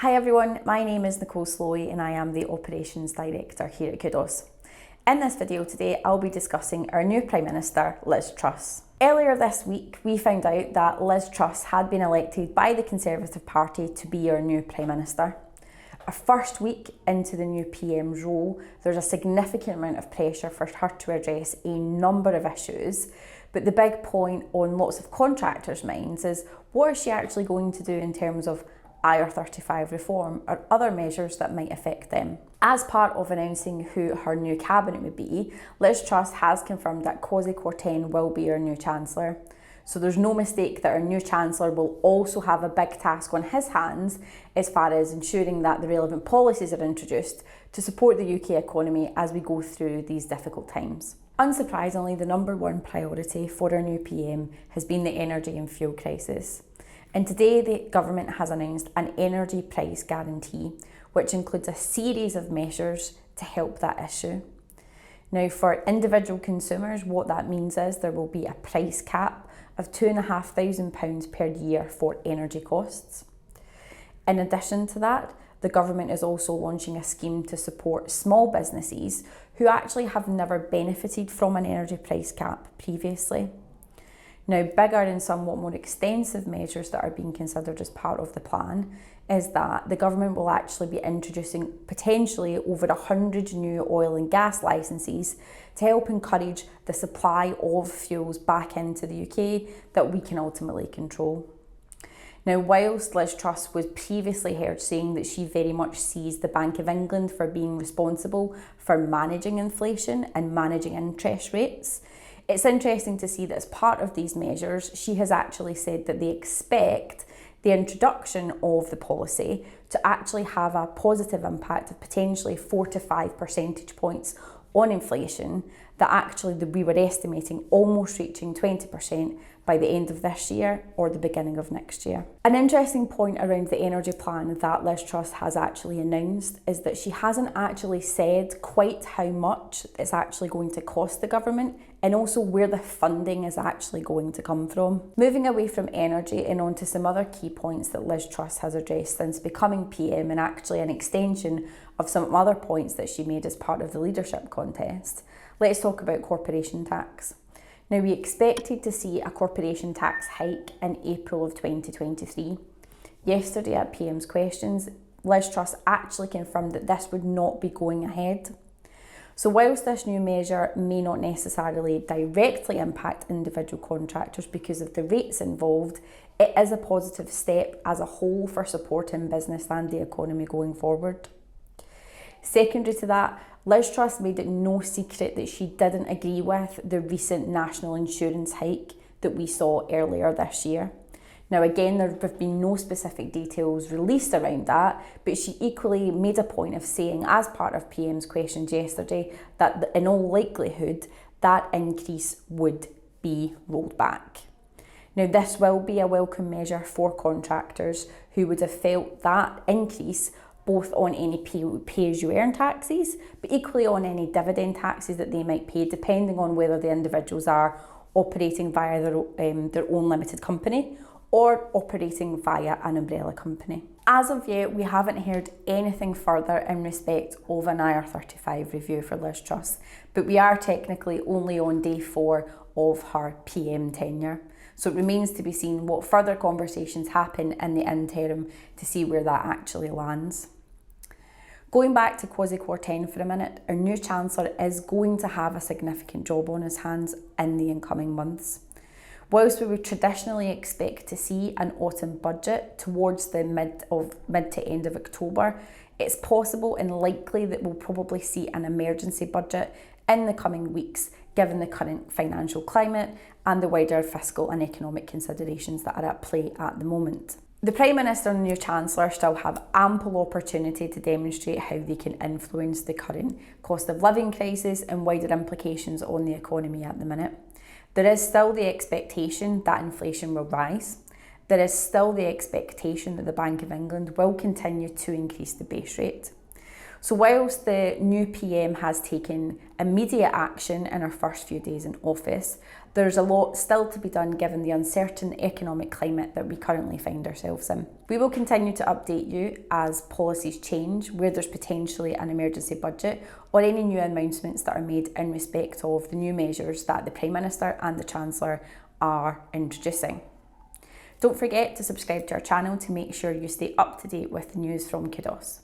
Hi everyone, my name is Nicole Slowey and I am the Operations Director here at Qdos. In this video today, I'll be discussing our new Prime Minister, Liz Truss. Earlier this week, we found out that Liz Truss had been elected by the Conservative Party to be our new Prime Minister. Our first week into the new PM's role, there's a significant amount of pressure for her to address a number of issues, but the big point on lots of contractors' minds is what is she actually going to do in terms of IR35 reform or other measures that might affect them. As part of announcing who her new cabinet would be, Liz Truss has confirmed that Kwasi Kwarteng will be our new Chancellor. So there's no mistake that our new Chancellor will also have a big task on his hands as far as ensuring that the relevant policies are introduced to support the UK economy as we go through these difficult times. Unsurprisingly, the number one priority for our new PM has been the energy and fuel crisis. And today the government has announced an energy price guarantee, which includes a series of measures to help that issue. Now, for individual consumers, what that means is there will be a price cap of £2,500 per year for energy costs. In addition to that, the government is also launching a scheme to support small businesses who actually have never benefited from an energy price cap previously. Now, bigger and somewhat more extensive measures that are being considered as part of the plan is that the government will actually be introducing potentially over 100 new oil and gas licences to help encourage the supply of fuels back into the UK that we can ultimately control. Now, whilst Liz Truss was previously heard saying that she very much sees the Bank of England for being responsible for managing inflation and managing interest rates, it's interesting to see that as part of these measures, she has actually said that they expect the introduction of the policy to actually have a positive impact of potentially 4 to 5 percentage points on inflation, that actually we were estimating almost reaching 20% by the end of this year or the beginning of next year. An interesting point around the energy plan that Liz Truss has actually announced is that she hasn't actually said quite how much it's actually going to cost the government and also where the funding is actually going to come from. Moving away from energy and on to some other key points that Liz Truss has addressed since becoming PM, and actually an extension of some other points that she made as part of the leadership contest. Let's talk about corporation tax. Now, we expected to see a corporation tax hike in April of 2023. Yesterday at PM's Questions, Liz Truss actually confirmed that this would not be going ahead. So whilst this new measure may not necessarily directly impact individual contractors because of the rates involved, it is a positive step as a whole for supporting business and the economy going forward. Secondary to that, Liz Truss made it no secret that she didn't agree with the recent national insurance hike that we saw earlier this year. Now again, there have been no specific details released around that, but she equally made a point of saying, as part of PM's Questions yesterday, that in all likelihood, that increase would be rolled back. Now, this will be a welcome measure for contractors who would have felt that increase both on any pay-as-you-earn taxes, but equally on any dividend taxes that they might pay, depending on whether the individuals are operating via their own limited company or operating via an umbrella company. As of yet, we haven't heard anything further in respect of an IR35 review for Liz Truss, but we are technically only on day 4 of her PM tenure. So it remains to be seen what further conversations happen in the interim to see where that actually lands. Going back to Kwasi Kwarteng for a minute, our new Chancellor is going to have a significant job on his hands in the incoming months. Whilst we would traditionally expect to see an autumn budget towards the mid to end of October, it's possible and likely that we'll probably see an emergency budget in the coming weeks, given the current financial climate and the wider fiscal and economic considerations that are at play at the moment. The Prime Minister and new Chancellor still have ample opportunity to demonstrate how they can influence the current cost of living crisis and wider implications on the economy at the minute. There is still the expectation that inflation will rise. There is still the expectation that the Bank of England will continue to increase the base rate. So whilst the new PM has taken immediate action in her first few days in office, There's a lot still to be done given the uncertain economic climate that we currently find ourselves in. We will continue to update you as policies change, where there's potentially an emergency budget, or any new announcements that are made in respect of the new measures that the Prime Minister and the Chancellor are introducing. Don't forget to subscribe to our channel to make sure you stay up to date with the news from Qdos.